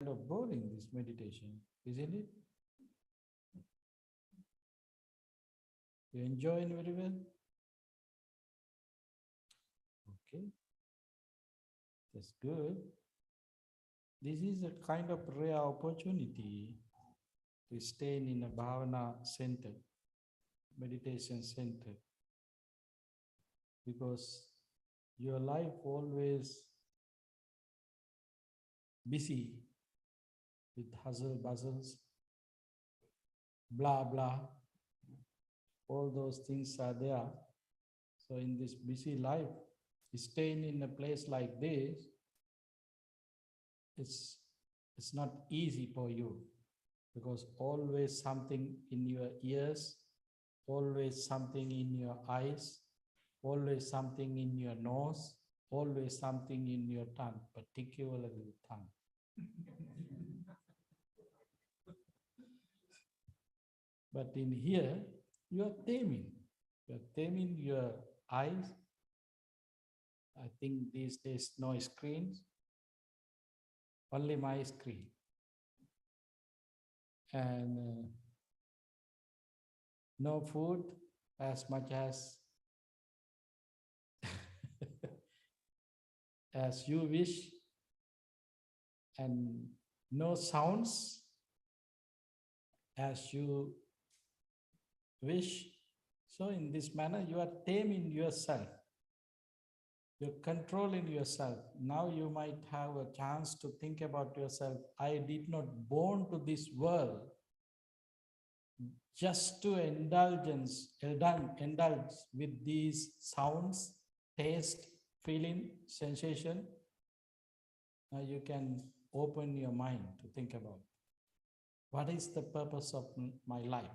Kind of boring, this meditation, isn't it? You enjoy it very well? Okay, that's good. This is a kind of rare opportunity to stay in a Bhavana center, meditation center, because your life always busy with hustle bustles, blah blah, all those things are there. So in this busy life, staying in a place like this, it's not easy for you, because always something in your ears, always something in your eyes, always something in your nose, always something in your tongue, particularly the tongue. But in here, you are taming. You are taming your eyes. I think these days no screens, only my screen. And no food as much as as you wish, and no sounds as you wish. So in this manner, you are taming yourself. You're controlling yourself. Now you might have a chance to think about yourself. I did not born to this world just to indulge with these sounds, taste, feeling, sensation. Now you can open your mind to think about what is the purpose of my life.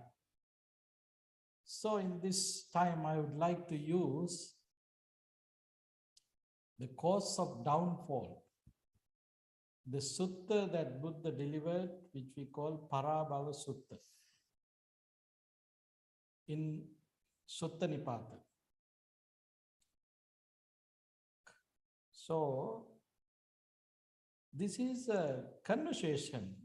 So in this time, I would like to use the cause of downfall, the sutta that Buddha delivered, which we call Parabhava Sutta, in Sutta Nipata. So this is a conversation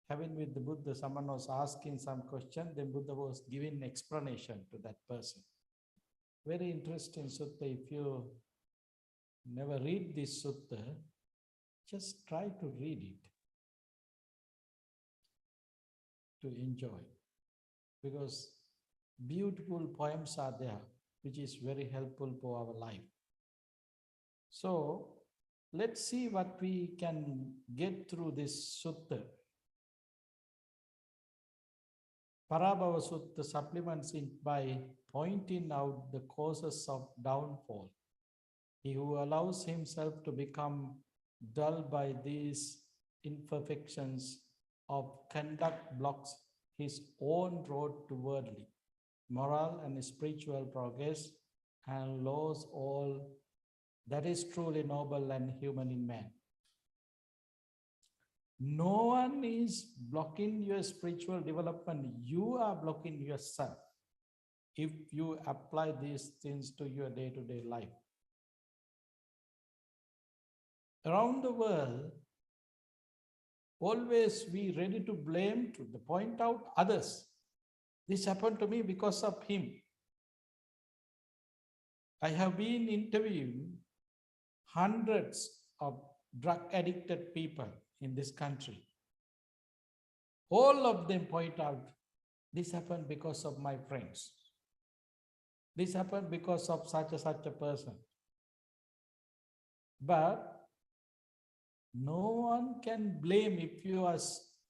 having with the Buddha. Someone was asking some question, then Buddha was giving explanation to that person. Very interesting sutta. If you never read this sutta, just try to read it to enjoy, because beautiful poems are there, which is very helpful for our life. So let's see what we can get through this sutta. Parabhava Sutta supplements it by pointing out the causes of downfall. He who allows himself to become dull by these imperfections of conduct blocks his own road to worldly, moral and spiritual progress, and lose all that is truly noble and human in man. No one is blocking your spiritual development. You are blocking yourself if you apply these things to your day-to-day life. Around the world, always we ready to blame, to point out others. This happened to me because of him. I have been interviewing hundreds of drug-addicted people in this country. All of them point out, this happened because of my friends. This happened because of such a person. But no one can blame if you are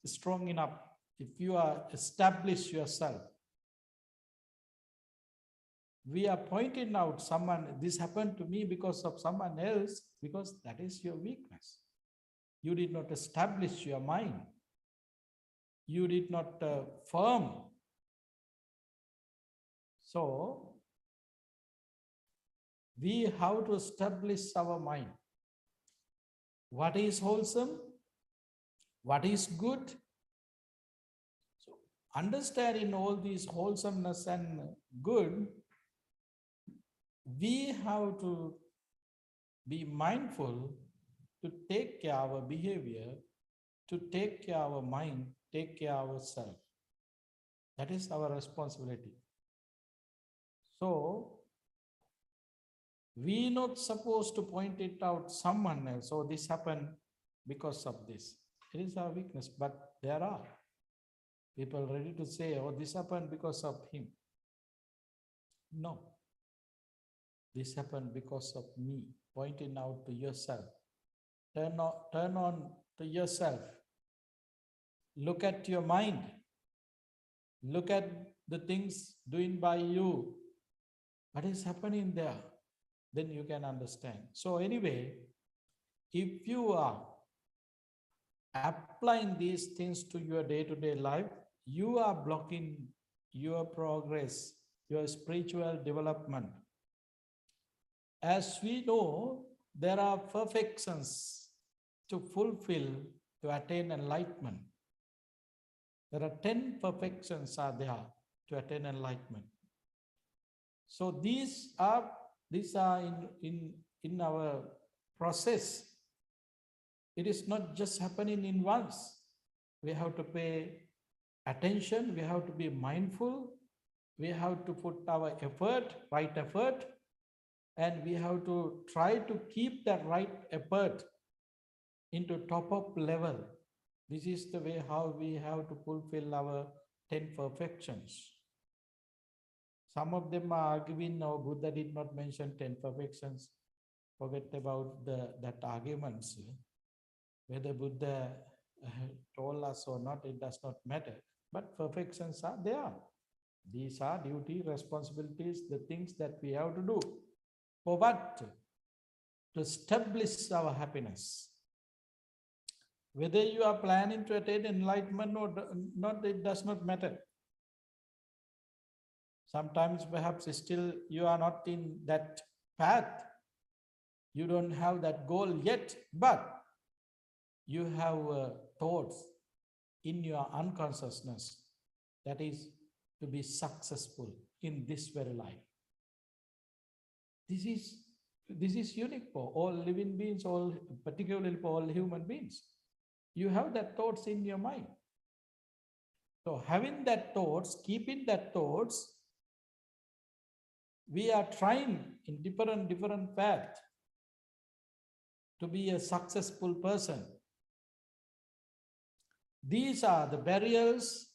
strong enough, if you are established yourself. We are pointing out someone, this happened to me because of someone else, because that is your weakness. You did not establish your mind. You did not firm. So we have to establish our mind. What is wholesome? What is good? So understanding all these wholesomeness and good, we have to be mindful to take care of our behavior to take care of our mind, take care of ourselves. That is our responsibility. So, we not supposed to point it out someone else. Oh, this happened because of this. It is our weakness, but there are people ready to say, oh, this happened because of him. No. This happened because of me. Pointing out to yourself. Turn on to yourself. Look at your mind. Look at the things doing by you. What is happening there? Then you can understand. So anyway, if you are applying these things to your day-to-day life, you are blocking your progress, your spiritual development. As we know, there are perfections to fulfill, to attain enlightenment. There are 10 perfections are there to attain enlightenment. So these are in our process. It is not just happening in once. We have to pay attention. We have to be mindful. We have to put our effort, right effort, and we have to try to keep that right effort into top-up level. This is the way how we have to fulfill our 10 perfections. Some of them are arguing, no, Buddha did not mention 10 perfections. Forget about that arguments. Whether Buddha told us or not, it does not matter. But perfections are there. These are duty, responsibilities, the things that we have to do. For what? To establish our happiness. Whether you are planning to attain enlightenment or not, it does not matter. Sometimes perhaps still you are not in that path. You don't have that goal yet, but you have thoughts in your unconsciousness that is to be successful in this very life. This is unique for all living beings, particularly for all human beings. You have that thoughts in your mind. So having that thoughts, keeping that thoughts, we are trying in different paths to be a successful person. These are the barriers,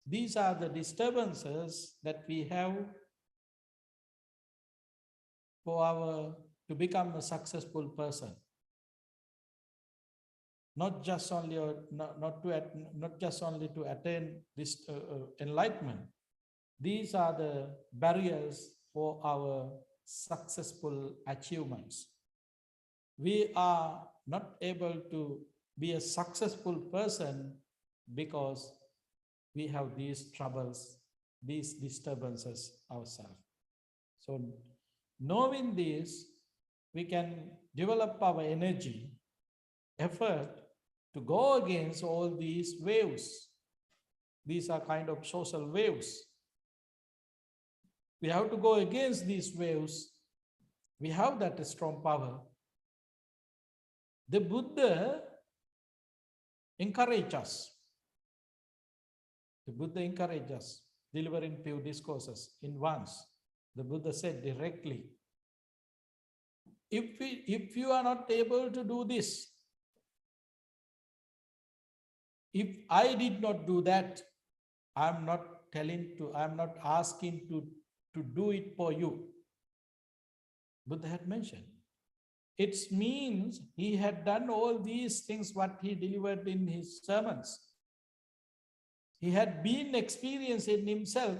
these are the disturbances that we have to become a successful person. Not just only to attain this enlightenment. These are the barriers for our successful achievements. We are not able to be a successful person because we have these troubles, these disturbances ourselves. So knowing this, we can develop our energy, effort to go against all these waves. These are kind of social waves. We have to go against these waves. We have that strong power. The Buddha encouraged us. The Buddha encouraged us, delivering few discourses in once. The Buddha said directly, if you are not able to do this, if I did not do that, I'm not asking to do it for you. Buddha had mentioned. It means he had done all these things what he delivered in his sermons. He had been experienced in himself,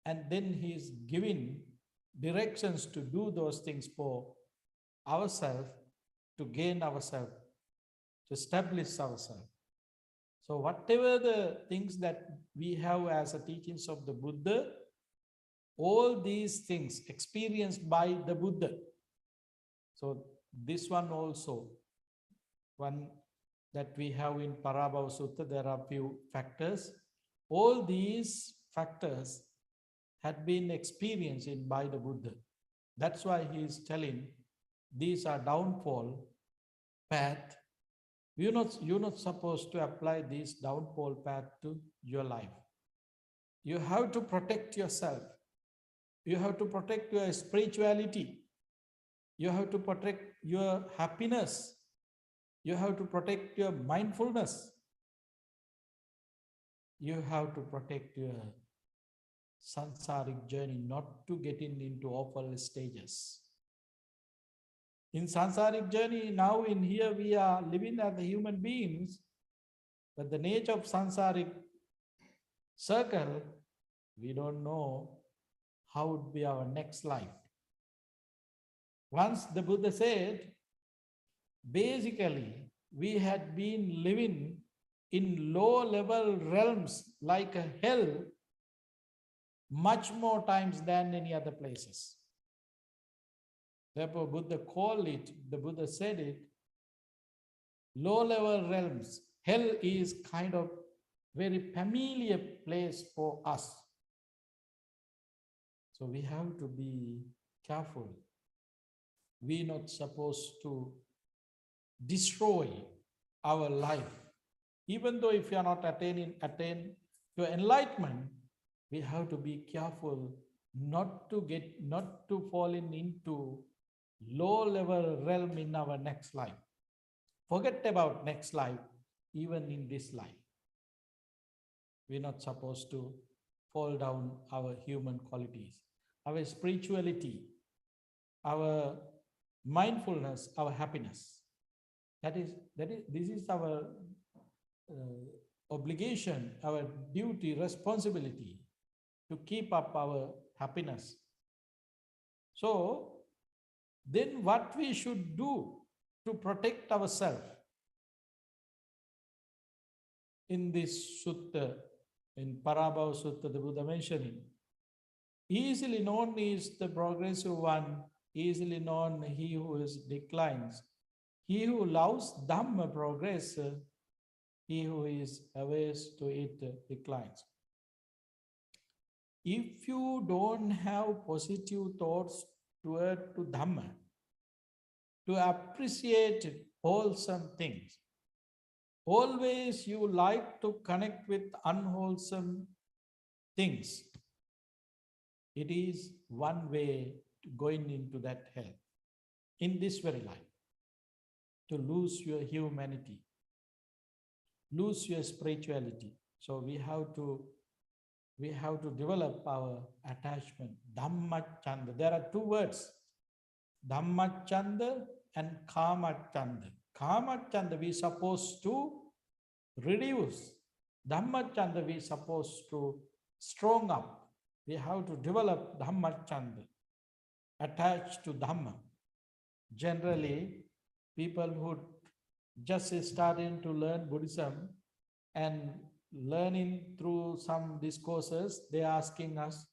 and then he is giving directions to do those things for ourselves, to gain ourselves, to establish ourselves. So whatever the things that we have as a teachings of the Buddha, all these things experienced by the Buddha. So this one also, one that we have in Parabhava Sutta, there are few factors. All these factors had been experienced by the Buddha. That's why he is telling these are downfall path You're not supposed to apply this downfall path to your life. You have to protect yourself. You have to protect your spirituality. You have to protect your happiness. You have to protect your mindfulness. You have to protect your sansaric journey, not to get into awful stages. In sansaric journey, now in here we are living as the human beings, but the nature of sansaric circle, we don't know how would be our next life. Once the Buddha said, basically, we had been living in low level realms like a hell much more times than any other places. Therefore, Buddha called it, the Buddha said it, low level realms. Hell is kind of very familiar place for us. So we have to be careful. We're not supposed to destroy our life. Even though if you are not attain your enlightenment, we have to be careful not to fall into low level realm in our next life. Forget about next life, even in this life. We're not supposed to fall down our human qualities, our spirituality, our mindfulness, our happiness. This is our obligation, our duty, responsibility to keep up our happiness. So then what we should do to protect ourselves? In this sutta, in Parabhava Sutta, the Buddha mentioning, easily known is the progressive one, easily known he who is declines. He who loves Dhamma progress, he who is averse to it declines. If you don't have positive thoughts toward to Dhamma, to appreciate wholesome things, always you like to connect with unwholesome things, it is one way to going into that hell in this very life, to lose your humanity, lose your spirituality. So we have to develop our attachment. Dhammachanda. There are two words, Dhammachanda and Kamachanda. Kamachanda we supposed to reduce. Dhammachanda we supposed to strong up. We have to develop Dhammachanda, attached to Dhamma. Generally, people who just starting to learn Buddhism and learning through some discourses, they're asking us,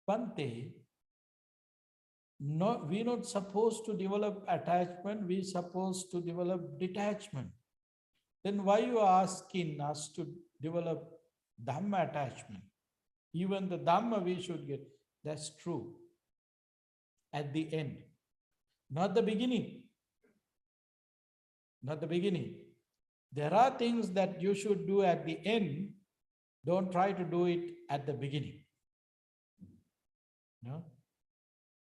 Bhante, we're not supposed to develop attachment, we're supposed to develop detachment. Then why you are asking us to develop Dhamma attachment? Even the Dhamma we should get. That's true. At the end. Not the beginning. Not the beginning. There are things that you should do at the end. Don't try to do it at the beginning. No?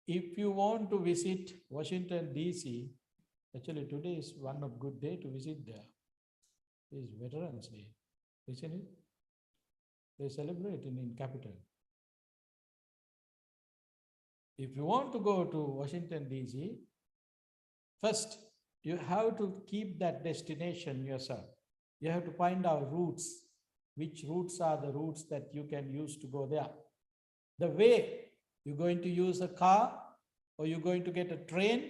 If you want to visit Washington, D.C., actually today is one of good day to visit there. It is Veterans Day, isn't it? They celebrate in capital. If you want to go to Washington, D.C., first, you have to keep that destination yourself. You have to find out routes. Which routes are the routes that you can use to go there? The way, you're going to use a car, or you're going to get a train,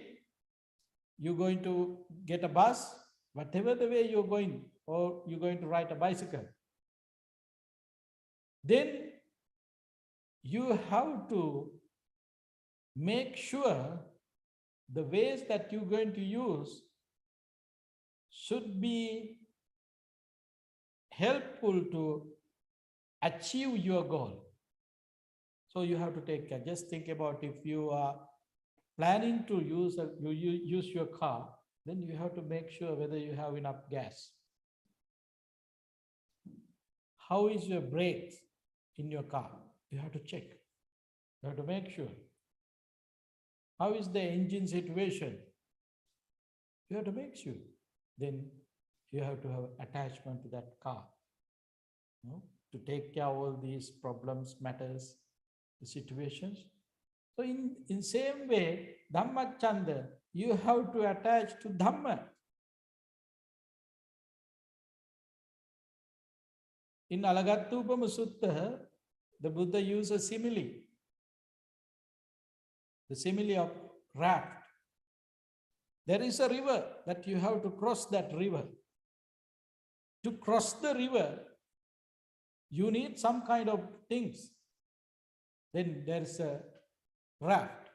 you're going to get a bus, whatever the way you're going, or you're going to ride a bicycle. Then you have to make sure the ways that you're going to use should be helpful to achieve your goal. So you have to take care. Just think about if you are planning to use your car, then you have to make sure whether you have enough gas. How is your brakes in your car? You have to check. You have to make sure. How is the engine situation? You have to make sure. Then you have to have attachment to that car, to take care of all these problems, matters, the situations. So in same way, Dhamma Chanda, you have to attach to Dhamma. In Alagattupama Sutta, the Buddha used a simile. The simile of raft. There is a river that you have to cross that river. To cross the river, you need some kind of things. Then there's a raft.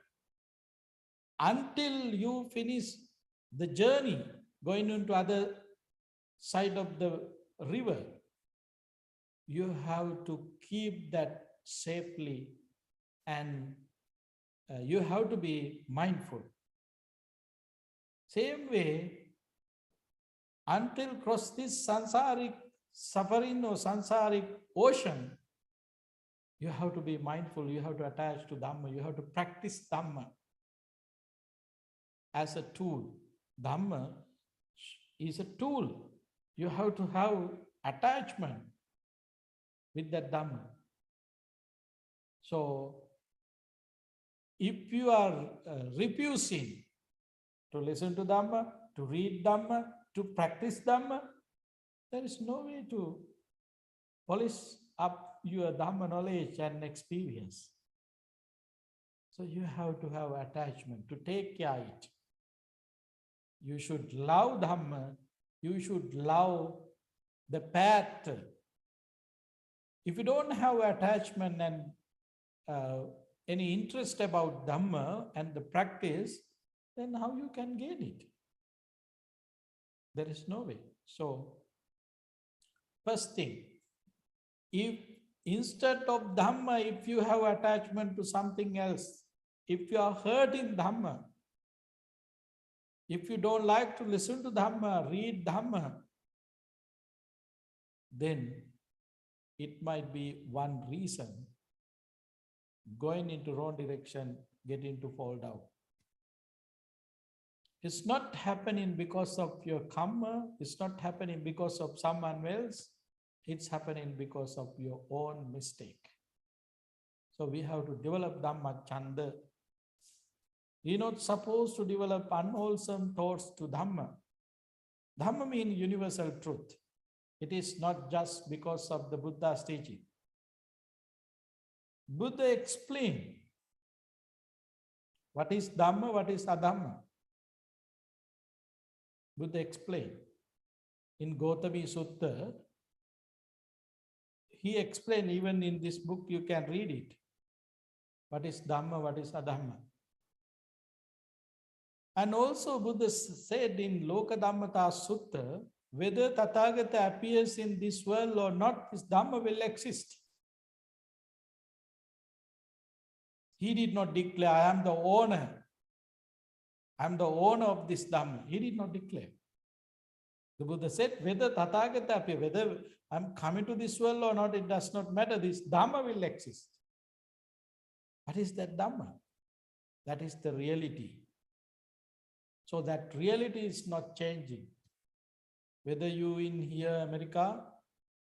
Until you finish the journey going into other side of the river, you have to keep that safely, and you have to be mindful. Same way, until cross this sansaric suffering or sansaric ocean, you have to be mindful, you have to attach to Dhamma, you have to practice Dhamma as a tool. Dhamma is a tool. You have to have attachment with that Dhamma. So, if you are refusing to listen to Dhamma, to read Dhamma, to practice Dhamma, there is no way to polish up your Dhamma knowledge and experience. So you have to have attachment, to take care of it. You should love Dhamma, you should love the path. If you don't have attachment and any interest about Dhamma and the practice, then how you can gain it? There is no way. So, first thing, if instead of Dhamma, if you have attachment to something else, if you are hurting Dhamma, if you don't like to listen to Dhamma, read Dhamma, then it might be one reason going into wrong direction, getting to fall down. It's not happening because of your karma, it's not happening because of someone else, it's happening because of your own mistake. So we have to develop Dhamma Chanda. We're not supposed to develop unwholesome thoughts to Dhamma. Dhamma means universal truth. It is not just because of the Buddha's teaching. Buddha explained what is Dhamma, what is Adhamma. Buddha explained in Gautami Sutta. He explained, even in this book you can read it. What is Dhamma, what is Adhamma. And also Buddha said in Loka Dhammata Sutta, whether Tathagata appears in this world or not, this Dhamma will exist. He did not declare, I am the owner. I am the owner of this Dhamma. He did not declare. The Buddha said, whether Tathagata appears, whether I'm coming to this world or not, it does not matter. This Dhamma will exist. What is that Dhamma? That is the reality. So that reality is not changing. Whether you in here, America,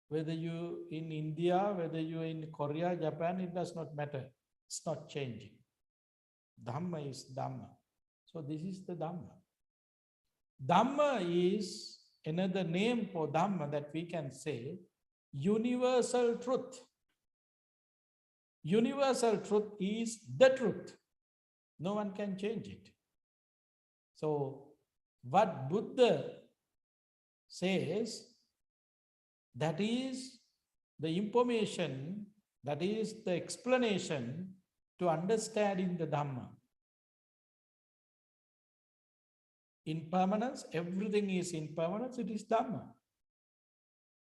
whether you in India, whether you in Korea, Japan, it does not matter. It's not changing. Dhamma is Dhamma. So this is the Dhamma. Dhamma is another name for Dhamma that we can say universal truth. Universal truth is the truth. No one can change it. So what Buddha says, that is the information, that is the explanation to understanding the Dhamma. Impermanence, everything is impermanence, it is Dhamma.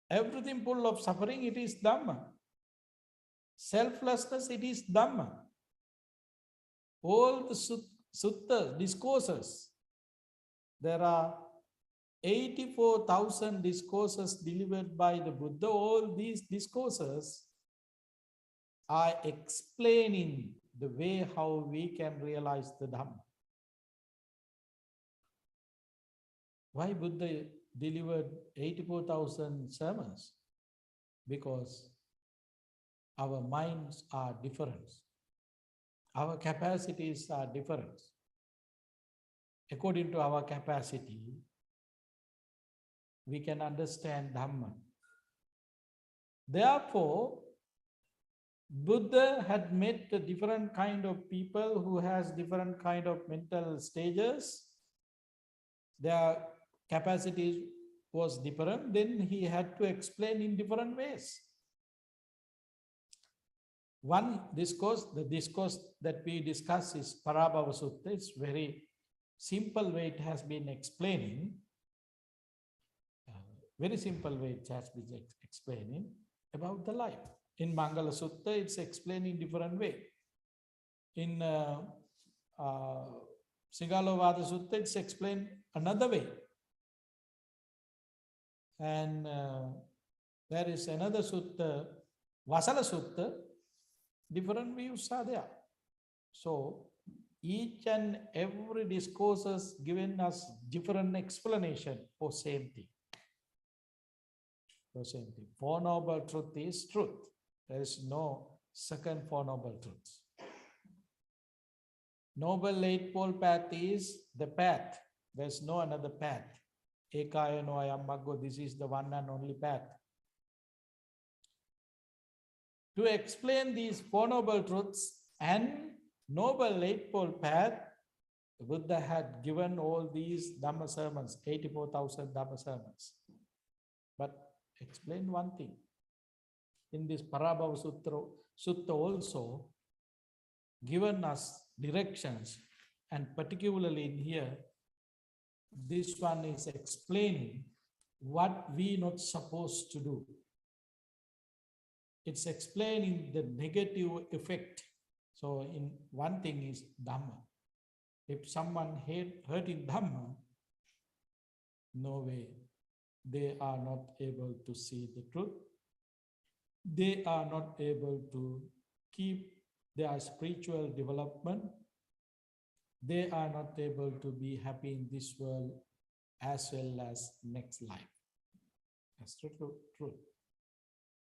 Everything full of suffering, it is Dhamma. Selflessness, it is Dhamma. All the sutta discourses, There are 84,000 discourses delivered by the Buddha. All these discourses are explaining the way how we can realize the Dhamma. Why Buddha delivered 84,000 sermons? Because our minds are different. Our capacities are different. According to our capacity, we can understand Dhamma. Therefore, Buddha had met a different kind of people who has different kind of mental stages. Their capacity was different. Then he had to explain in different ways. One discourse, the discourse that we discuss is Parabhava Sutta. It's very simple way it has been explaining. Very simple way it has been explaining about the life. In Mangala Sutta, it's explained in different way. In Singalovada Sutta, it's explained another way. And there is another sutta, Vasala Sutta, different views are there. So each and every discourse has given us different explanation for same thing. For same thing. Four Noble Truth is truth. There is no second Four Noble Truths. Noble Eightfold Path is the path. There's no another path. Ekaya no ayam maggo, this is the one and only path. To explain these Four Noble Truths and Noble Eightfold Path, the Buddha had given all these Dhamma sermons, 84,000 Dhamma sermons. But explain one thing. In this Parabhava Sutta also given us directions, and particularly in here, this one is explaining what we not supposed to do. It's explaining the negative effect. So in one thing is Dhamma. If someone hurting Dhamma, no way. They are not able to see the truth. They are not able to keep their spiritual development. They are not able to be happy in this world as well as next life. That's the truth.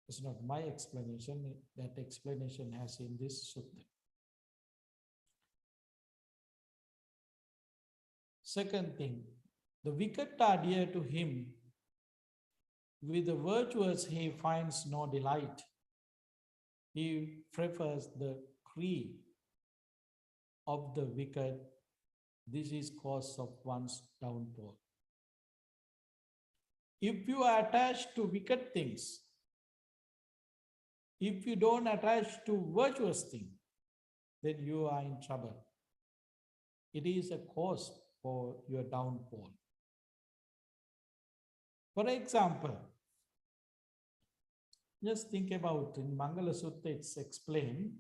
It's not my explanation. That explanation has in this sutta. Second thing, the wicked are dear to him. With the virtuous, he finds no delight. He prefers the creed of the wicked. This is cause of one's downfall. If you are attached to wicked things, if you don't attach to virtuous things, then you are in trouble. It is a cause for your downfall. For example, just think about in Mangala Sutta, it's explained,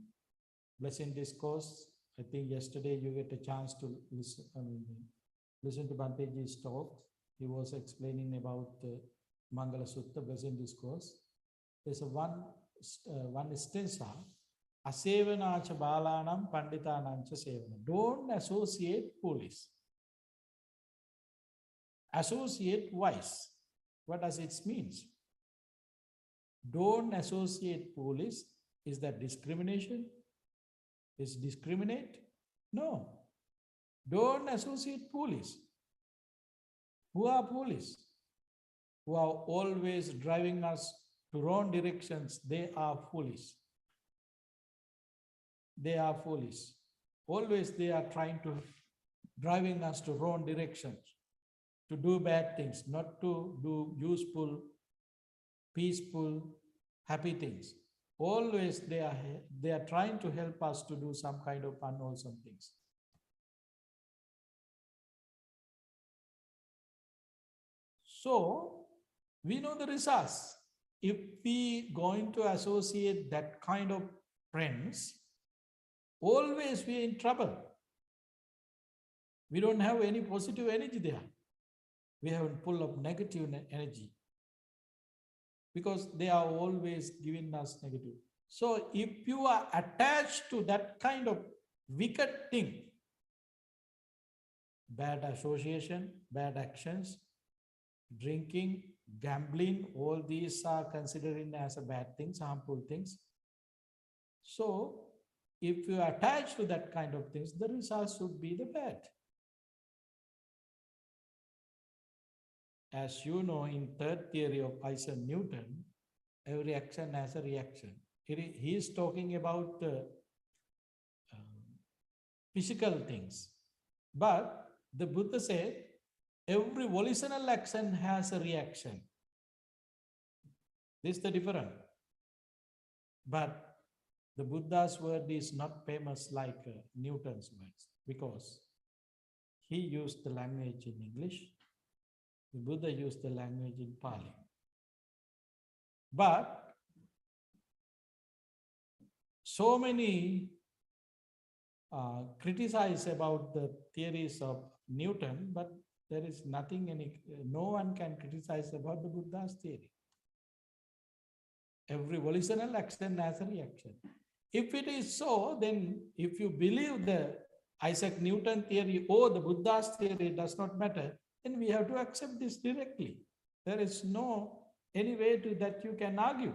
Blessing Discourse. I think yesterday you get a chance to listen to Bhanteji's talk. He was explaining about Mangala Sutta, Blessing Discourse. There's a one stanza, Asevanacha balanam panditanancha sevana. Don't associate foolish. Associate wise. What does it mean? Don't associate foolish. Is that discrimination? Is discriminate? No. Don't associate foolish. Who are foolish? Who are always driving us to wrong directions. They are foolish. They are foolish. Always they are trying to driving us to wrong directions, to do bad things, not to do useful, peaceful, happy things. Always they are trying to help us to do some kind of unwholesome things. So we know the results. If we going to associate that kind of friends, always we are in trouble. We don't have any positive energy there. we haven't full of negative energy, because they are always giving us negative. So if you are attached to that kind of wicked thing, bad association, bad actions, drinking, gambling, all these are considered as a bad things, harmful things. So if you attach to that kind of things, the results should be the bad. As you know, in third theory of Isaac Newton, every action has a reaction. He is talking about physical things. But the Buddha said, every volitional action has a reaction. This is the difference. But the Buddha's word is not famous like Newton's words, because he used the language in English. The Buddha used the language in Pali. But so many criticize about the theories of Newton, but there is nothing, no one can criticize about the Buddha's theory. Every volitional action has a reaction. If it is so, then if you believe the Isaac Newton theory or the Buddha's theory does not matter, then we have to accept this directly. There is no any way to that you can argue.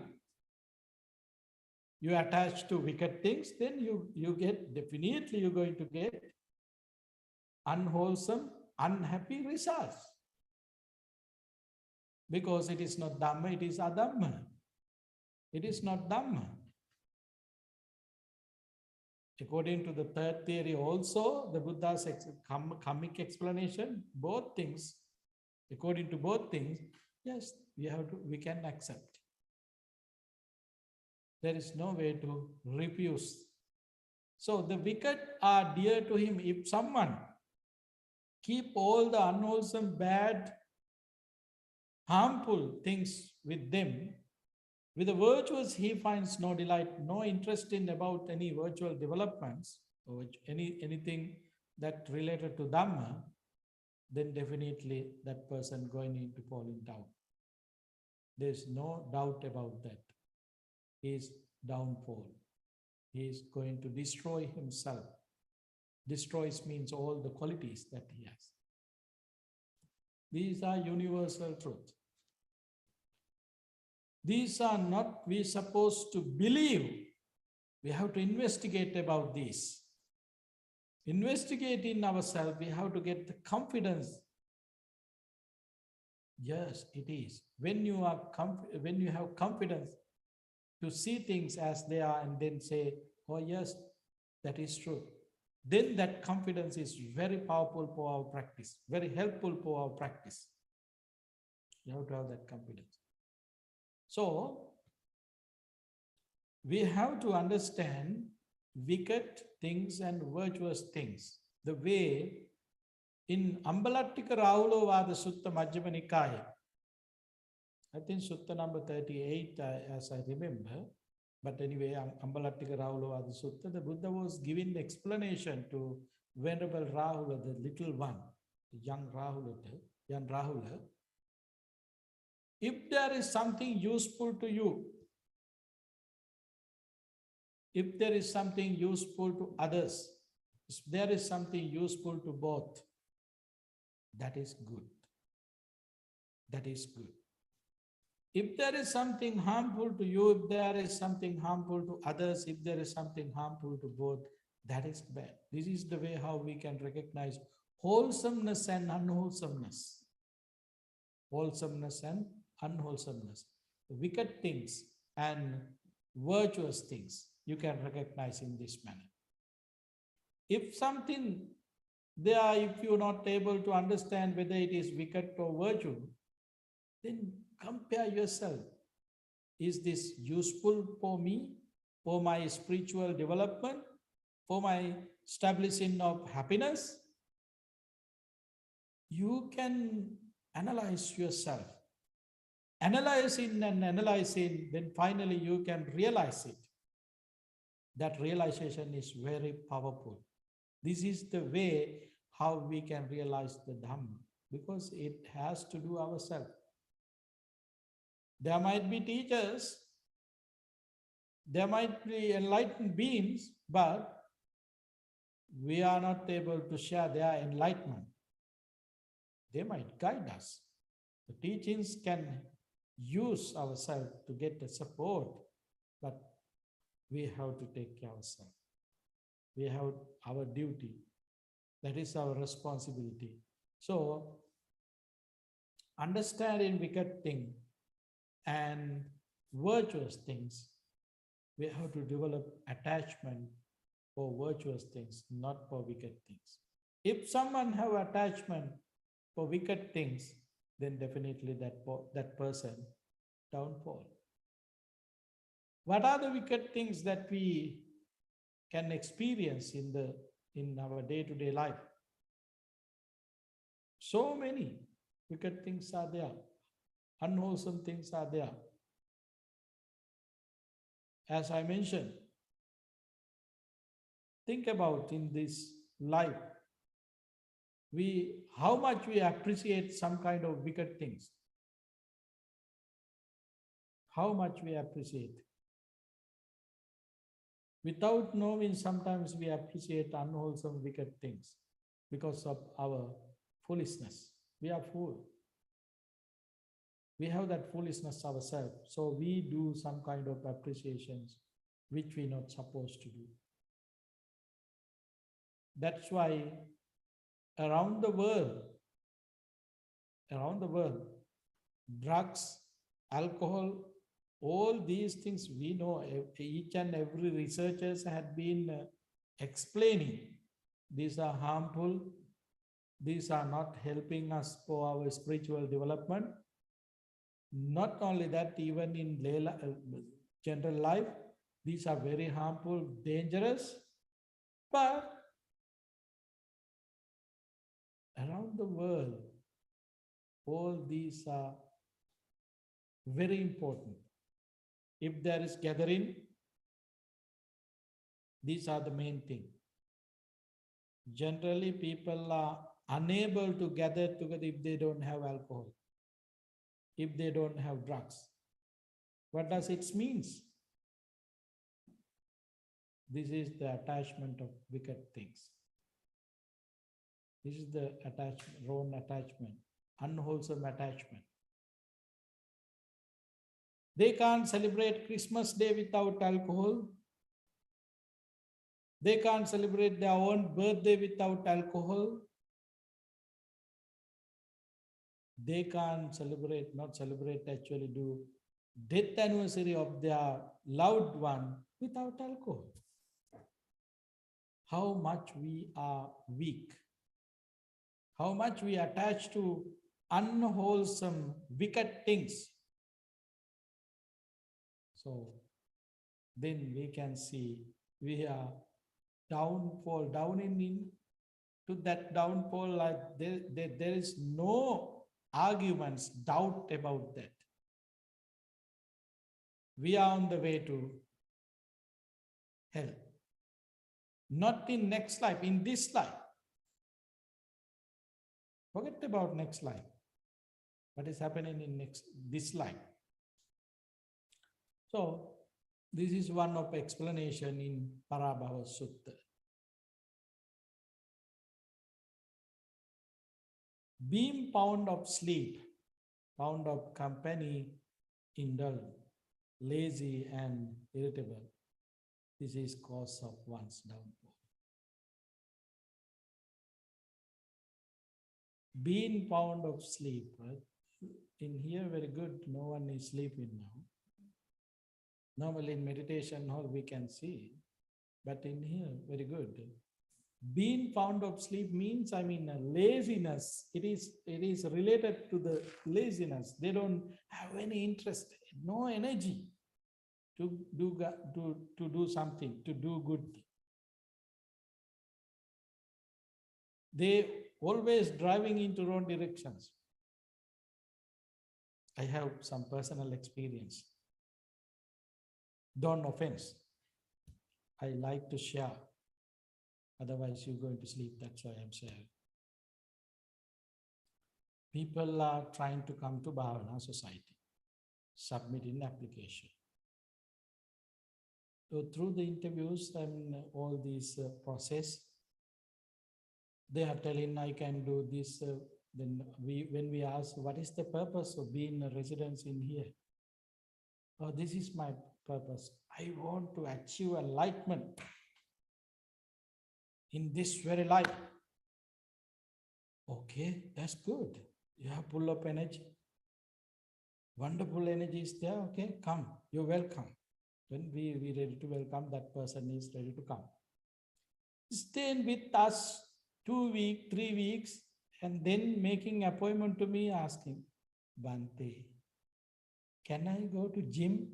You attach to wicked things, then you get, definitely you're going to get unwholesome, unhappy results. Because it is not Dhamma, it is Adhamma. It is not Dhamma. According to the third theory also, the Buddha's comic explanation, both things, according to both things, yes, we can accept. There is no way to refuse. So the wicked are dear to him. If someone keep all the unwholesome, bad, harmful things with them, with the virtuous, he finds no delight, no interest in about any virtual developments or anything that related to Dhamma, then definitely that person going to fall in doubt. There's no doubt about that. His downfall. He is going to destroy himself. Destroys means all the qualities that he has. These are universal truths. These are not we supposed to believe. We have to investigate about this. Investigate in ourselves. We have to get the confidence. Yes, it is. When you have confidence to see things as they are and then say, oh yes, that is true. Then that confidence is very powerful for our practice, very helpful for our practice. You have to have that confidence. So, we have to understand wicked things and virtuous things. The way in Ambalattika Rahulovada Sutta Majjhima Nikaya, I think Sutta number 38, as I remember, but anyway, Ambalattika Rahulovada Sutta, the Buddha was giving the explanation to Venerable Rahula, the little one, the young Rahula. If there is something useful to you, if there is something useful to others, if there is something useful to both, that is good. That is good. If there is something harmful to you, if there is something harmful to others, if there is something harmful to both, that is bad. This is the way how we can recognize wholesomeness and unwholesomeness. Wholesomeness and unwholesomeness. Wicked things and virtuous things you can recognize in this manner. If something there, if you're not able to understand whether it is wicked or virtue, then compare yourself. Is this useful for me, for my spiritual development, for my establishing of happiness? You can analyze yourself. Analyzing and analyzing, then finally you can realize it. That realization is very powerful. This is the way how we can realize the Dhamma. because it has to do ourselves. There might be teachers, there might be enlightened beings, but we are not able to share their enlightenment. They might guide us. The teachings can use ourselves to get the support, but we have to take care of ourselves. We have our duty. That is our responsibility. So, understanding wicked things and virtuous things, we have to develop attachment for virtuous things, not for wicked things. If someone have attachment for wicked things, then definitely that person downfall. What are the wicked things that we can experience in our day-to-day life? So many wicked things are there. Unwholesome things are there. As I mentioned, think about in this life, how much we appreciate some kind of wicked things. How much we appreciate. Without knowing, sometimes we appreciate unwholesome, wicked things because of our foolishness. We are fool. We have that foolishness ourselves. So we do some kind of appreciations which we're not supposed to do. That's why around the world, drugs, alcohol, all these things we know, each and every researchers had been explaining. These are harmful. These are not helping us for our spiritual development. Not only that, even in general life, these are very harmful, dangerous, but around the world, all these are very important. If there is gathering, these are the main thing. Generally, people are unable to gather together if they don't have alcohol, if they don't have drugs. What does it mean? This is the attachment of wicked things. This is the attachment, wrong attachment, unwholesome attachment. They can't celebrate Christmas Day without alcohol. They can't celebrate their own birthday without alcohol. They can't actually do death anniversary of their loved one without alcohol. How much we are weak. How much we attach to unwholesome, wicked things. So then we can see we are down to that downfall, like there is no arguments, doubt about that. We are on the way to hell. Not in next life, in this life. Forget about next life. What is happening in this life? So this is one of explanation in Parabhava Sutta. Being fond of sleep, fond of company, indulged, lazy and irritable, this is cause of one's downfall. Being fond of sleep, right? In here, very good, no one is sleeping now. Normally in meditation hall we can see, but in here, very good. Being fond of sleep means, laziness. It is related to the laziness. They don't have any interest, no energy to do something, to do good. They always driving into wrong directions. I have some personal experience. Don't offense. I like to share. Otherwise, you're going to sleep. That's why I'm sharing. People are trying to come to Bhavana society, submitting application. So through the interviews and all these process, they are telling I can do this. Then when we ask, what is the purpose of being a resident in here? Oh, this is my purpose. I want to achieve enlightenment in this very life. Okay, that's good. You have full of energy. Wonderful energy is there. Okay, come. You're welcome. When we ready to welcome, that person is ready to come. Stay with us 2 weeks, 3 weeks, and then making appointment to me asking, Bhante, can I go to gym?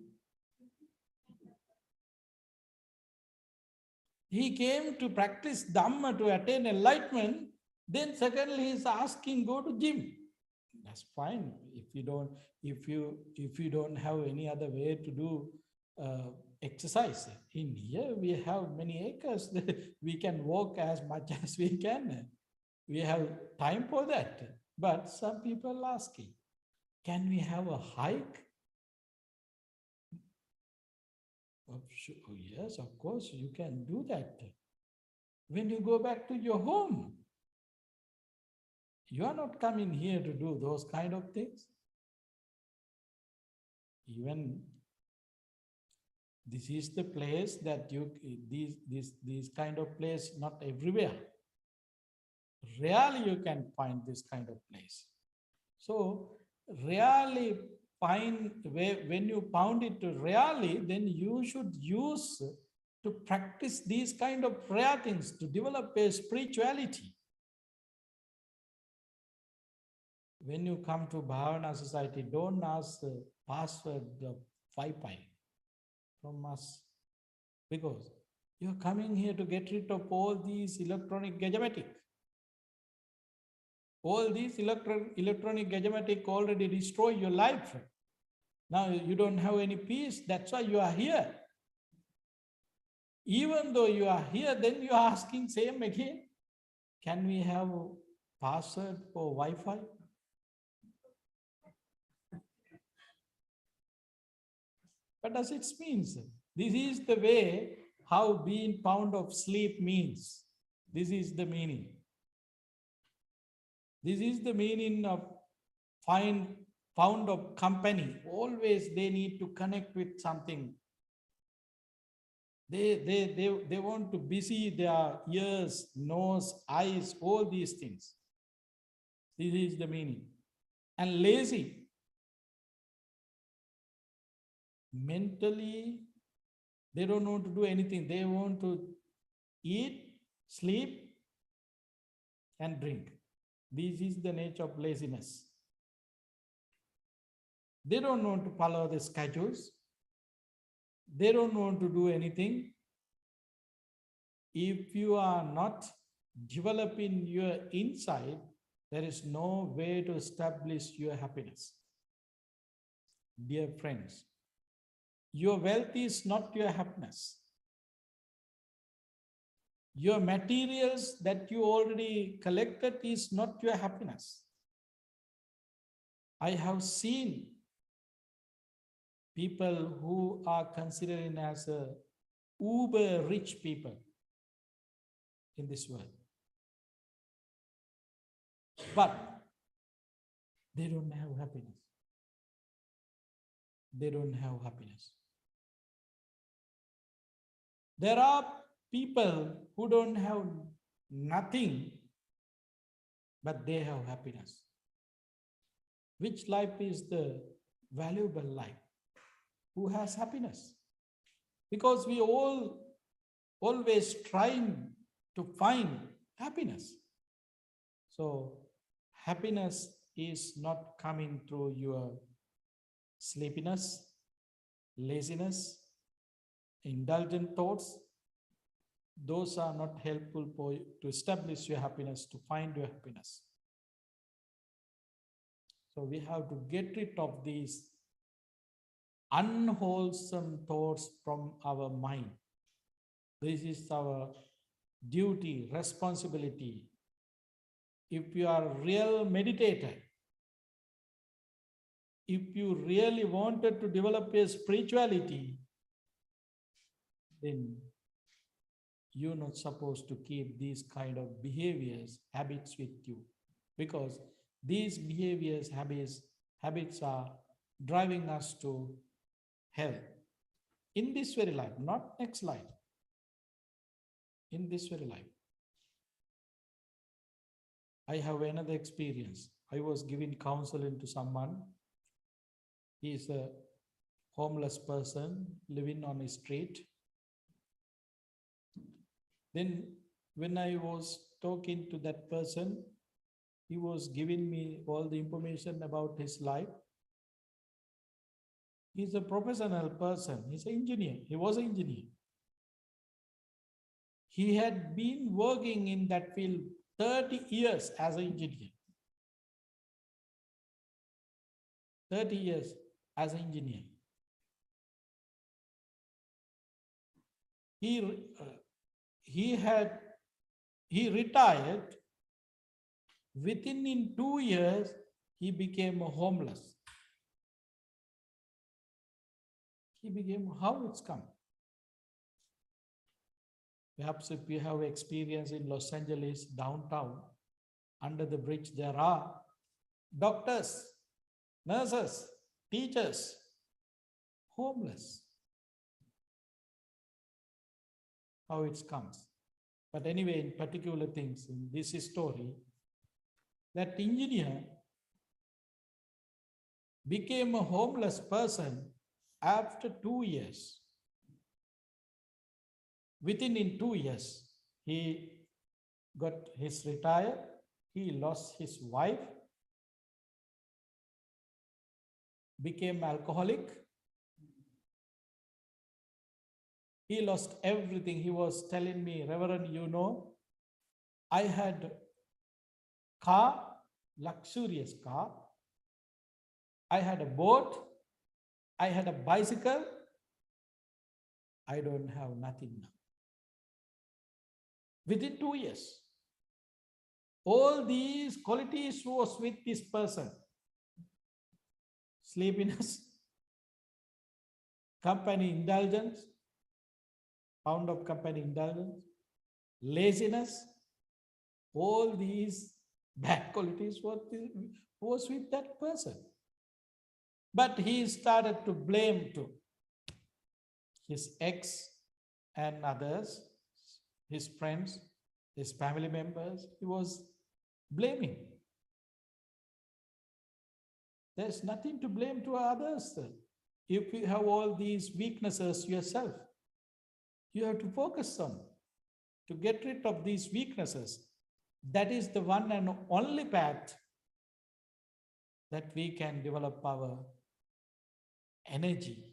He came to practice Dhamma to attain enlightenment. Then secondly, he's asking, go to gym. That's fine. If you don't have any other way to do exercise, in here we have many acres. We can walk as much as we can. We have time for that. But some people asking, can we have a hike? Oh, yes, of course, you can do that. When you go back to your home, you are not coming here to do those kind of things. Even this is the place that these kind of place, not everywhere. Rarely you can find this kind of place. So rarely find when you found it rarely, then you should use to practice these kind of rare things to develop a spirituality. When you come to Bhavana society, don't ask the password of Wi-Fi from us, because you're coming here to get rid of all these electronic gadgematic. All these electronic gadgematic already destroy your life. Now you don't have any peace. That's why you are here. Even though you are here, then you are asking same again. Can we have a password for Wi-Fi? What does it mean? This is the way how being pound of sleep means. This is the meaning. This is the meaning of pound of company. Always they need to connect with something. They want to busy their ears, nose, eyes, all these things. This is the meaning. And lazy. Mentally, they don't want to do anything. They want to eat, sleep, and drink. This is the nature of laziness. They don't want to follow the schedules. They don't want to do anything. If you are not developing your inside, there is no way to establish your happiness. Dear friends, your wealth is not your happiness. Your materials that you already collected is not your happiness. I have seen people who are considered as a uber rich people in this world. But they don't have happiness. They don't have happiness. There are people who don't have nothing, but they have happiness. Which life is the valuable life? Who has happiness? Because we all always trying to find happiness. So happiness is not coming through your sleepiness, laziness, indulgent thoughts. Those are not helpful for you to establish your happiness, to find your happiness. So we have to get rid of these unwholesome thoughts from our mind. This is our duty, responsibility. If you are a real meditator, if you really wanted to develop a spirituality, then you're not supposed to keep these kind of behaviors, habits with you, because these behaviors, habits are driving us to hell in this very life, not next life, in this very life. I have another experience. I was giving counseling to someone. He is a homeless person living on a street. Then when I was talking to that person, he was giving me all the information about his life. He's a professional person. He's an engineer. He was an engineer. He had been working in that field 30 years as an engineer. 30 years as an engineer. He retired. Within 2 years, he became homeless. He became, how it's come? Perhaps if you have experience in Los Angeles, downtown, under the bridge, there are doctors, nurses, teachers, homeless. How it comes. But anyway, in particular things, in this story, that engineer became a homeless person after 2 years. Within 2 years, he got his retire, he lost his wife, became alcoholic. He lost everything. He was telling me, Reverend, you know, I had car, luxurious car. I had a boat. I had a bicycle. I don't have nothing now. Within 2 years, all these qualities was with this person. Sleepiness, company indulgence, pound of company indulgence, laziness, all these bad qualities was with that person. But he started to blame to his ex and others, his friends, his family members. He was blaming. There's nothing to blame to others. If you have all these weaknesses yourself, you have to focus on to get rid of these weaknesses. That is the one and only path that we can develop our energy.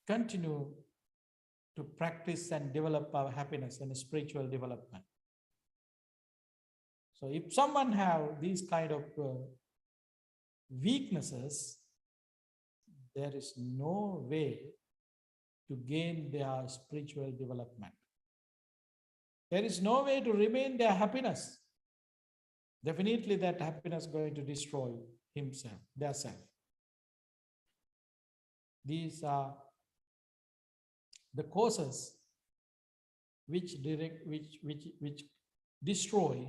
Continue to practice and develop our happiness and spiritual development. So if someone have these kind of weaknesses, there is no way to gain their spiritual development. There is no way to remain their happiness. Definitely that happiness is going to destroy himself, their self. These are the causes which destroy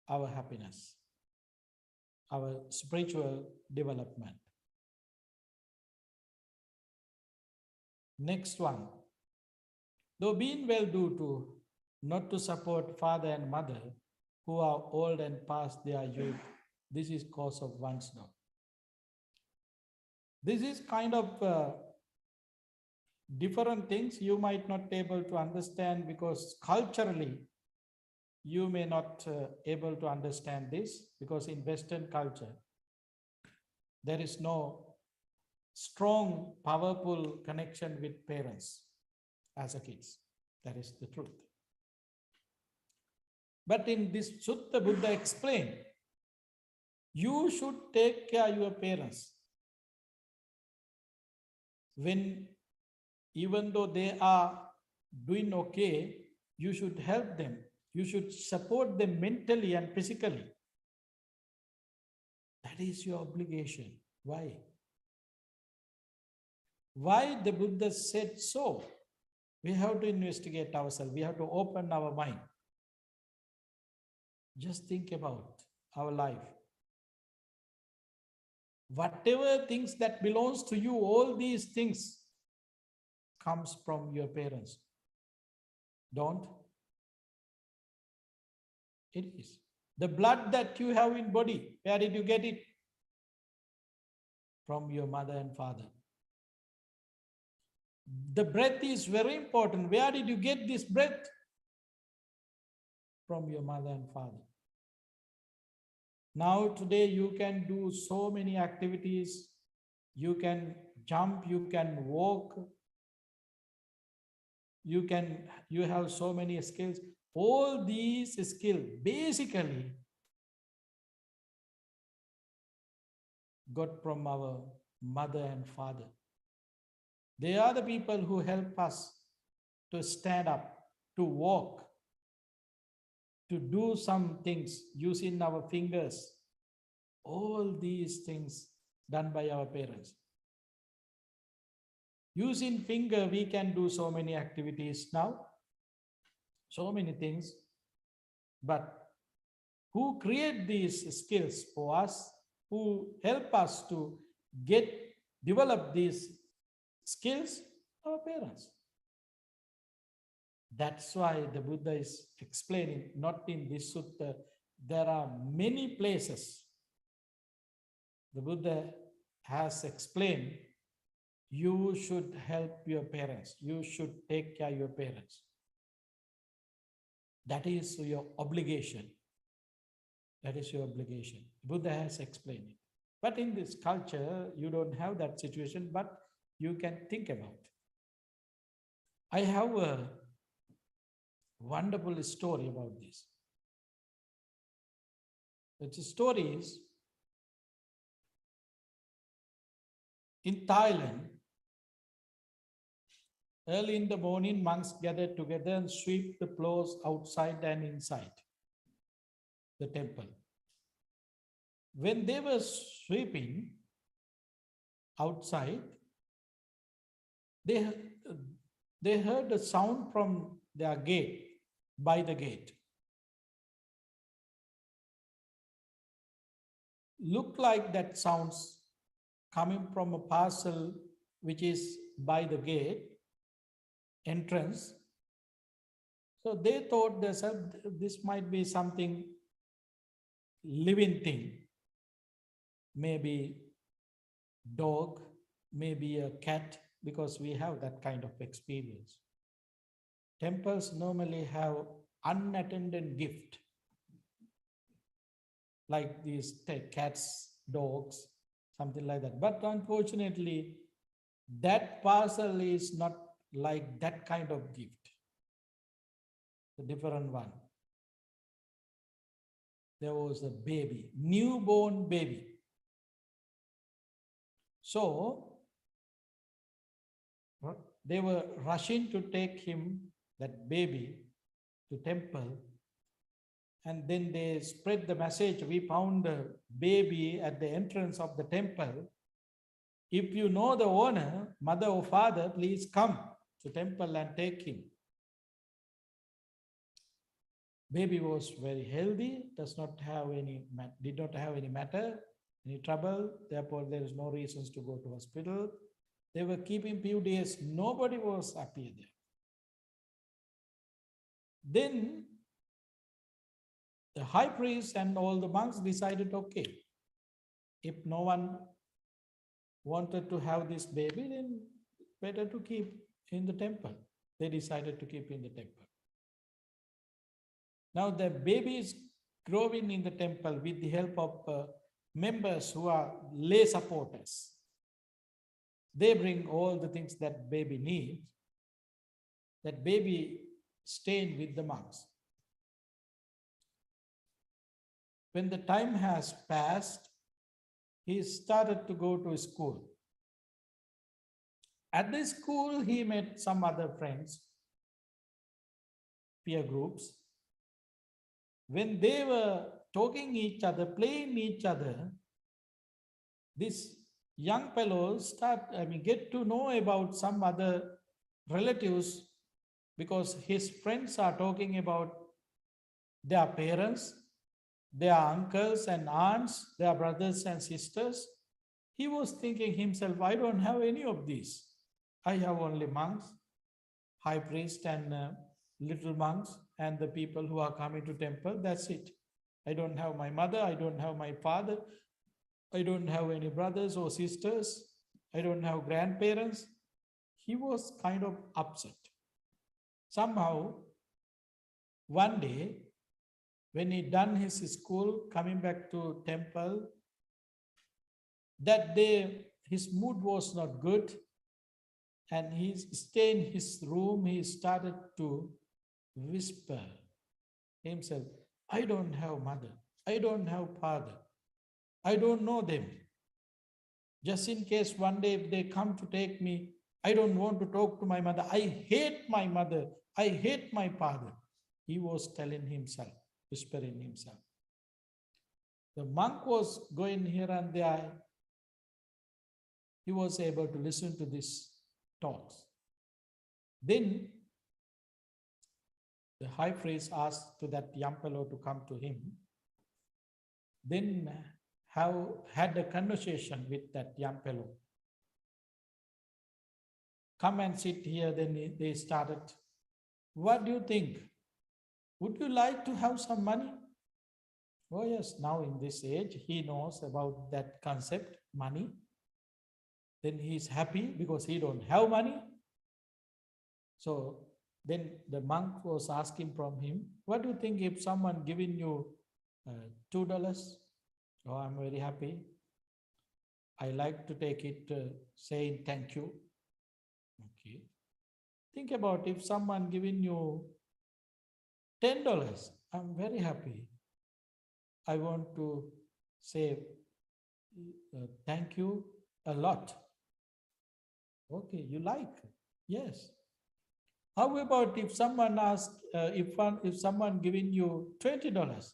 our happiness, our spiritual development. Next one. Though being well due to not to support father and mother who are old and past their youth, this is cause of one's death. This is kind of different things you might not be able to understand because culturally you may not able to understand this, because in Western culture there is no strong, powerful connection with parents as a kids. That is the truth. But in this Sutta, Buddha explained, you should take care of your parents. Even though they are doing okay, you should help them. You should support them mentally and physically. That is your obligation. Why? Why the Buddha said so? We have to investigate ourselves. We have to open our mind. Just think about our life. Whatever things that belongs to you, all these things comes from your parents. Don't? It is. The blood that you have in body, where did you get it? From your mother and father. The breath is very important. Where did you get this breath? From your mother and father. Now today you can do so many activities. You can jump, you can walk. You have so many skills. All these skills basically got from our mother and father. They are the people who help us to stand up, to walk, to do some things using our fingers. All these things done by our parents. Using finger, we can do so many activities now, so many things. But who create these skills for us, who help us to develop these skills? Our parents. That's why the Buddha is explaining, not in this sutta, there are many places the Buddha has explained, you should help your parents. You should take care of your parents. That is your obligation. That is your obligation. Buddha has explained it. But in this culture, you don't have that situation, but you can think about it. I have a wonderful story about this. The story is, in Thailand, early in the morning, monks gathered together and sweep the floors outside and inside the temple. When they were sweeping outside, they heard a sound from their gate, by the gate. Looked like that sounds coming from a parcel which is by the gate entrance. So they thought themselves, this might be something living thing, maybe dog, maybe a cat, because we have that kind of experience. Temples normally have unattended gift, like these cats, dogs, something like that. But unfortunately, that parcel is not like that kind of gift, a different one. There was a baby, newborn baby. So they were rushing to take him, that baby, to temple. And then they spread the message, we found a baby at the entrance of the temple. If you know the owner, mother or father, please come to temple and take him. Baby was very healthy, did not have any matter, any trouble. Therefore, there is no reasons to go to hospital. They were keeping few days. Nobody was happy there. Then the high priest and all the monks decided, okay, if no one wanted to have this baby, then better to keep in the temple. They decided to keep in the temple. Now the baby is growing in the temple with the help of members who are lay supporters. They bring all the things that baby needs. That baby staying with the monks. When the time has passed, he started to go to school. At the school, he met some other friends, peer groups. When they were talking each other, playing each other, This young fellow get to know about some other relatives because his friends are talking about their parents, their uncles and aunts, their brothers and sisters. He was thinking himself, I don't have any of these. I have only monks, high priest and little monks and the people who are coming to temple. That's it. I don't have my mother. I don't have my father. I don't have any brothers or sisters. I don't have grandparents. He was kind of upset. Somehow, one day, when he done his school, coming back to temple, that day his mood was not good, and he stayed in his room. He started to whisper himself, I don't have mother, I don't have father, I don't know them. Just in case one day if they come to take me, I don't want to talk to my mother. I hate my mother. I hate my father. He was telling himself, whispering himself. The monk was going here and there. He was able to listen to these talks. Then the high priest asked to that young fellow to come to him. Then had a conversation with that young fellow. Come and sit here. Then they started. What do you think? Would you like to have some money? Oh yes, now in this age, he knows about that concept, money. Then he is happy because he don't have money. So then the monk was asking from him, what do you think if someone giving you $2? Oh, I'm very happy. I like to take it saying thank you. Okay. Think about if someone giving you $10, I'm very happy. I want to say thank you a lot. Okay, you like? Yes. How about if someone asks, if someone giving you $20?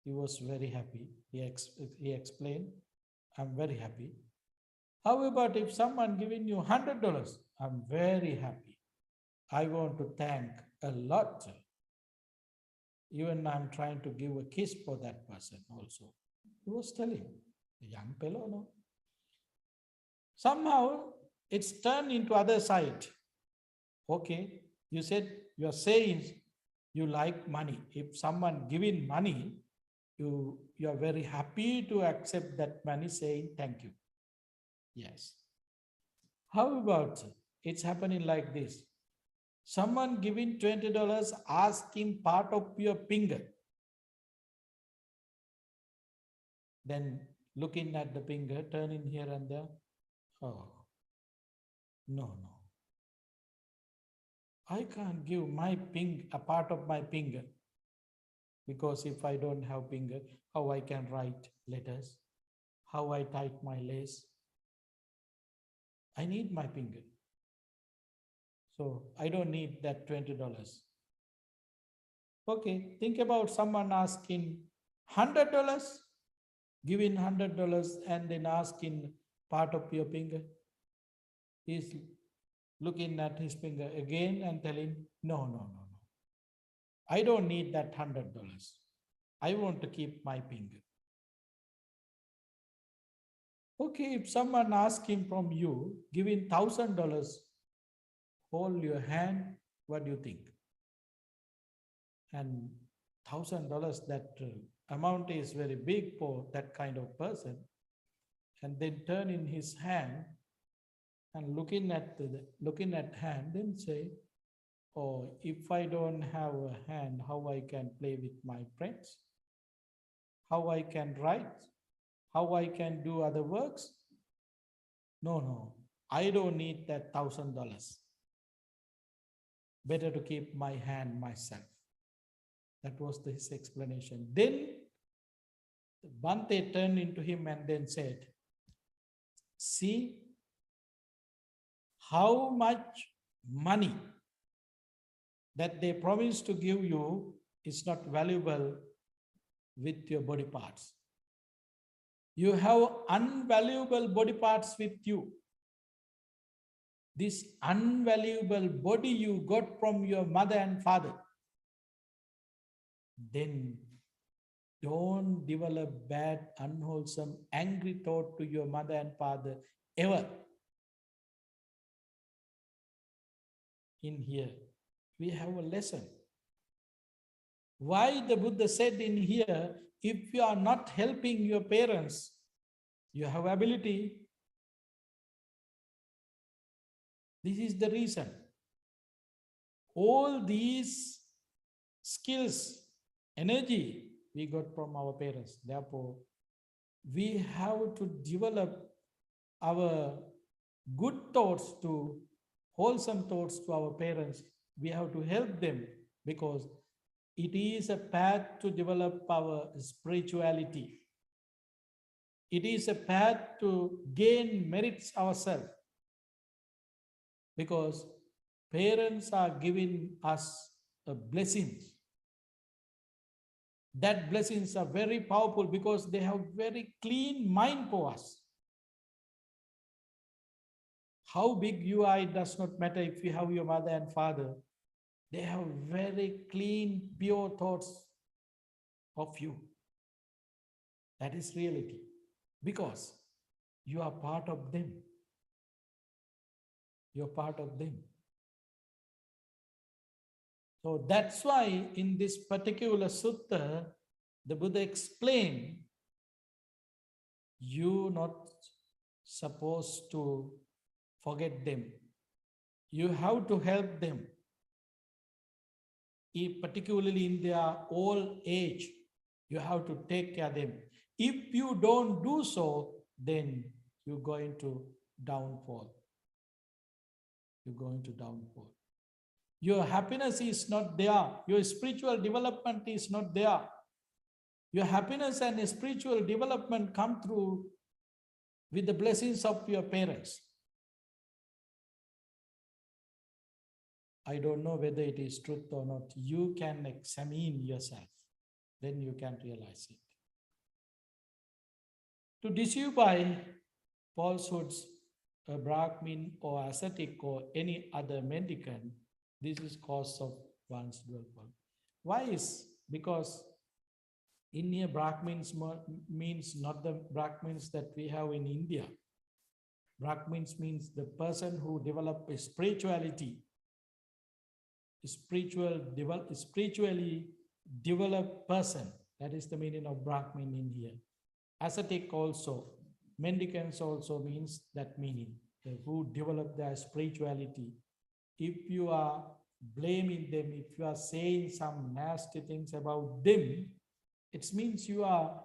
He was very happy. He explained, I'm very happy. How about if someone giving you $100? I'm very happy. I want to thank a lot. Even I'm trying to give a kiss for that person also. He was telling, the young fellow, no? Somehow it's turned into other side. Okay, you said, you're saying you like money. If someone giving money, you're very happy to accept that money saying thank you. Yes. How about it's happening like this? Someone giving $20 asking part of your finger. Then looking at the finger, turning here and there. Oh, no. I can't give a part of my finger. Because if I don't have finger, how I can write letters? How I type my lace? I need my finger. So I don't need that $20. Okay, think about someone asking $100, giving $100 and then asking part of your finger. He's looking at his finger again and telling, no. I don't need that $100. I want to keep my finger. Okay, if someone asking from you, giving $1,000, hold your hand, what do you think? And $1,000, that amount is very big for that kind of person. And then turn in his hand and looking at hand, then say, oh, if I don't have a hand, how I can play with my friends? How I can write? How I can do other works? No, I don't need that $1,000. Better to keep my hand myself. That was his explanation. Then Bhante turned into him and then said, see how much money that they promise to give you is not valuable with your body parts. You have unvaluable body parts with you. This unvaluable body you got from your mother and father. Then don't develop bad, unwholesome, angry thought to your mother and father ever. In here, we have a lesson. Why the Buddha said in here, if you are not helping your parents, you have ability. This is the reason. All these skills, energy we got from our parents. Therefore, we have to develop our good thoughts to wholesome thoughts to our parents. We have to help them because it is a path to develop our spirituality. It is a path to gain merits ourselves. Because parents are giving us a blessings. That blessings are very powerful because they have very clean mind for us. How big you are, it does not matter if you have your mother and father. They have very clean, pure thoughts of you. That is reality. Because you are part of them. You're part of them. So that's why in this particular sutta, the Buddha explained, you're not supposed to forget them. You have to help them, particularly in their old age. You have to take care of them. If you don't do so, then you're going to downfall. You're going to downfall. Your happiness is not there. Your spiritual development is not there. Your happiness and spiritual development come through with the blessings of your parents. I don't know whether it is truth or not. You can examine yourself. Then you can realize it. To deceive by falsehoods, a Brahmin or ascetic or any other mendicant, this is cause of one's downfall. Why is? Because in here Brahmins means not the Brahmins that we have in India. Brahmins means the person who develop a spirituality, spiritually developed person. That is the meaning of Brahmin in here. Ascetic also, mendicants also means that meaning, who develop their spirituality. If you are blaming them, if you are saying some nasty things about them, it means you are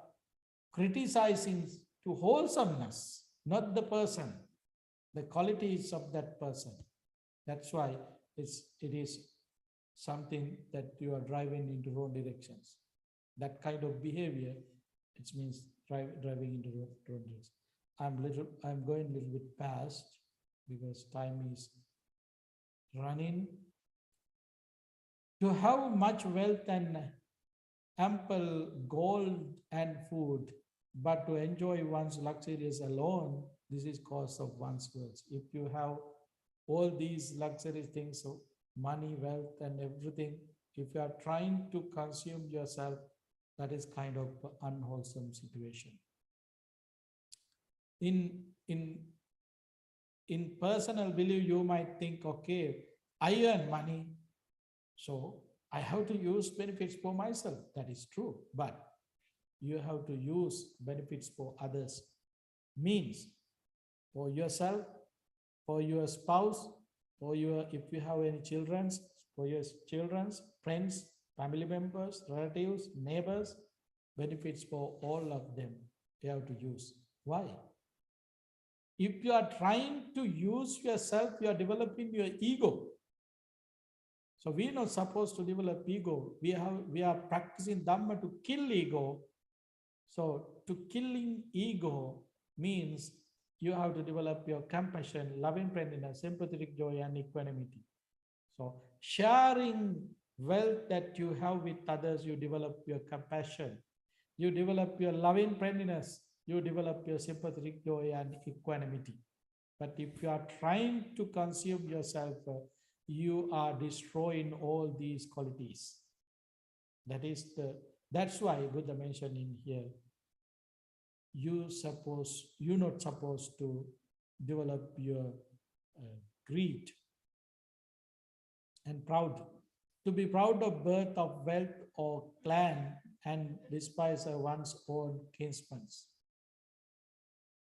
criticizing to wholesomeness, not the person, the qualities of that person. That's why it is something that you are driving into wrong directions. That kind of behavior, it means driving into wrong directions. I'm going a little bit fast because time is running. To have much wealth and ample gold and food, but to enjoy one's luxuries alone, this is cause of one's wealth. If you have all these luxury things, so money, wealth, and everything, if you are trying to consume yourself, that is kind of unwholesome situation. In personal belief, you might think, okay, I earn money, so I have to use benefits for myself. That is true, but you have to use benefits for others. Means for yourself, for your spouse, for your, if you have any children, for your children's, friends, family members, relatives, neighbors, benefits for all of them you have to use. Why? If you are trying to use yourself, you are developing your ego. So we are not supposed to develop ego. We are practicing Dhamma to kill ego. So to killing ego means you have to develop your compassion, loving kindness, sympathetic joy, and equanimity. So sharing wealth that you have with others, you develop your compassion. You develop your loving kindness. you develop your sympathetic joy and equanimity. But if you are trying to consume yourself, you are destroying all these qualities. That's why Buddha mentioned in here, you're not supposed to develop your greed and proud. To be proud of birth, of wealth or clan and despise one's own kinsmen.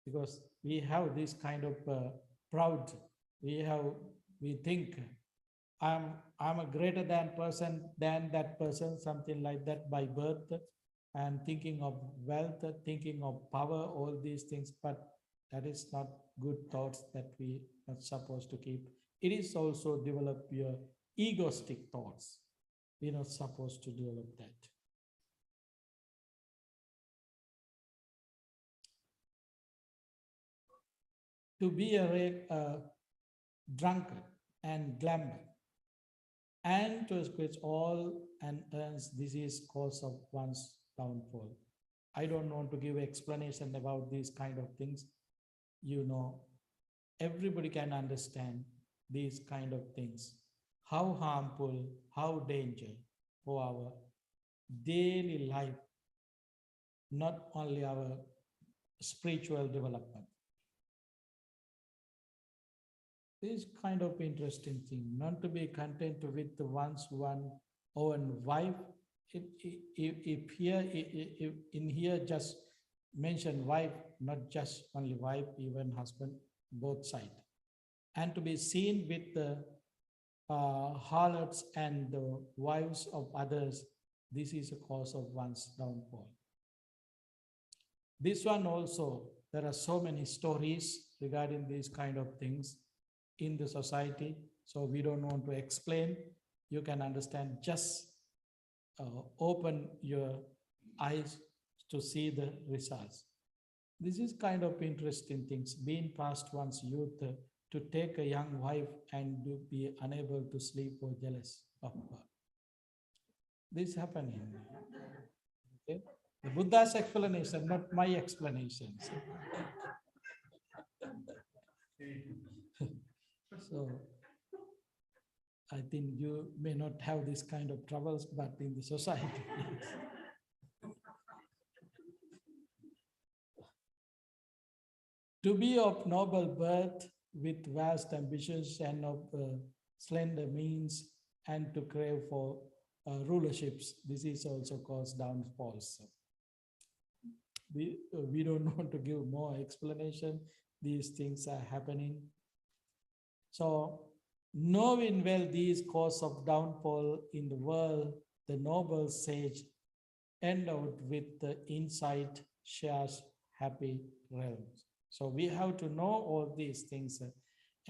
Because we have this kind of proud, we think I'm a greater than person than that person, something like that by birth, and thinking of wealth, thinking of power, all these things, but that is not good thoughts that we are supposed to keep. It is also develop your egoistic thoughts. We're not supposed to develop that. To be a drunkard and gambler and to quit all and earns, this is cause of one's downfall. I don't want to give explanation about these kind of things. You know, everybody can understand these kind of things. How harmful, how dangerous for our daily life, not only our spiritual development. This kind of interesting thing, not to be content with one's own wife. If here, if in here just mention wife, not just only wife, even husband, both sides. And to be seen with the harlots and the wives of others, this is a cause of one's downfall. This one also, there are so many stories regarding these kind of things in the society, so we don't want to explain. You can understand, just open your eyes to see the results. This is kind of interesting things, being past one's youth, to take a young wife and to be unable to sleep or jealous of her. This happening. Okay? The Buddha's explanation, not my explanations. So I think you may not have this kind of troubles, but in the society, yes. To be of noble birth with vast ambitions and of slender means, and to crave for rulerships, this is also caused downfalls. We don't want to give more explanation. These things are happening. So, knowing well these causes of downfall in the world, the noble sage endowed with the insight shares happy realms. So we have to know all these things,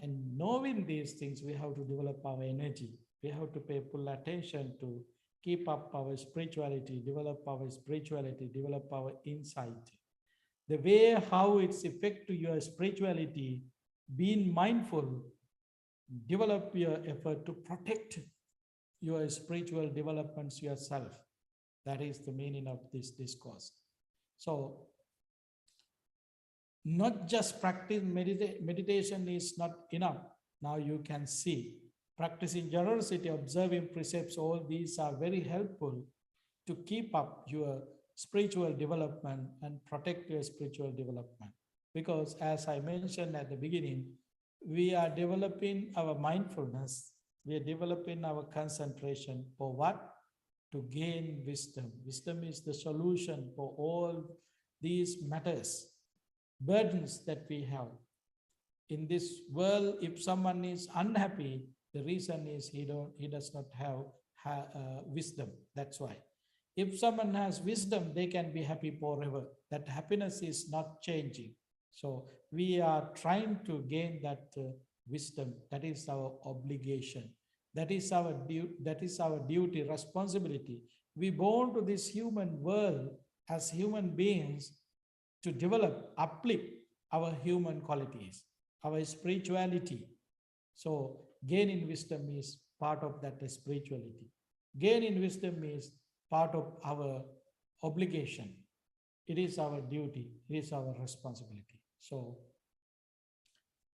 and knowing these things, we have to develop our energy. We have to pay full attention to keep up our spirituality, develop our spirituality, develop our insight. The way how it's affect to your spirituality, being mindful, develop your effort to protect your spiritual developments yourself. That is the meaning of this discourse. So, not just practice meditation is not enough. Now you can see, practicing generosity, observing precepts, all these are very helpful to keep up your spiritual development and protect your spiritual development. Because as I mentioned at the beginning, we are developing our mindfulness, we are developing our concentration for what? To gain wisdom. Wisdom is the solution for all these matters, burdens that we have. In this world, if someone is unhappy, the reason is he does not have wisdom. That's why. If someone has wisdom, they can be happy forever. That happiness is not changing. So we are trying to gain that wisdom. That is our obligation. That is our duty, responsibility. We born to this human world as human beings to develop, uplift our human qualities, our spirituality. So gaining wisdom is part of that spirituality. Gaining wisdom is part of our obligation. it is our duty, it is our responsibility. So,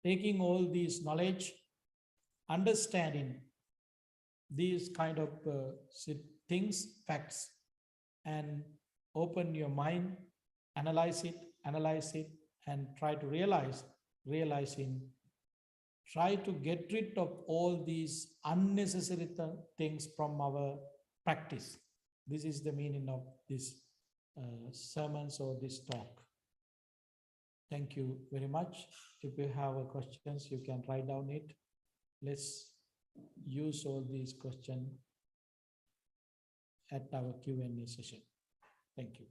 taking all these knowledge, understanding these kind of things, facts, and open your mind, analyze it, and try to realizing, try to get rid of all these unnecessary things from our practice. This is the meaning of this sermons or this talk. Thank you very much. If you have questions, you can write down it. Let's use all these questions at our Q&A session. Thank you.